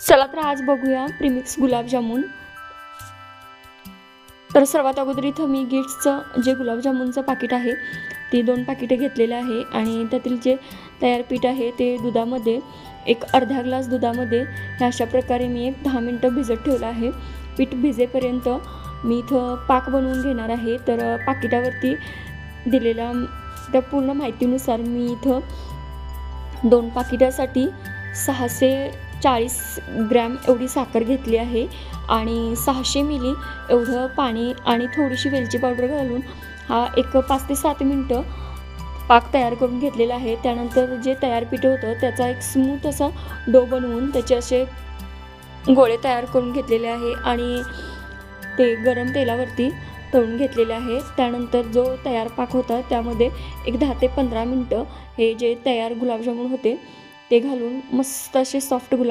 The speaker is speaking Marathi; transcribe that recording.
चला तर आज बघूया प्रीमिक्स गुलाबजामुन। तर सर्वात अगोदर इथं मी गिट्सचं जे गुलाबजामुनचं पाकिट आहे ते 2 पाकिटे घेतलेले आहे आणि त्यातील जे तयार पीठ आहे ते दुधामध्ये एक अर्धा ग्लास दुधामध्ये हे अशा प्रकारे मी एक 10 मिनिटं भिजत ठेवलं आहे। पीठ भिजेपर्यंत मी इथं पाक बनवून घेणार आहे। तर पाकिटावरती दिलेल्या त्या पूर्ण माहितीनुसार मी इथं 2 पाकिटासाठी 640 ग्रॅम एवढी साखर घेतली आहे आणि 600 मिली एवढं पाणी आणि थोडीशी वेलची पावडर घालून हा एक 5 ते 7 मिनिटं पाक तयार करून घेतलेला आहे। त्यानंतर जे तयार पीठ होतं त्याचा एक स्मूथ असा डो बनवून त्याचे असे गोळे तयार करून घेतलेले आहे आणि ते गरम तेलावरती तळून घेतलेले आहे। त्यानंतर जो तयार पाक होता त्यामध्ये एक 10 ते 15 मिनिटं हे जे तयार गुलाबजामुन होते ते घालून मस्त असे सॉफ्ट गुलाब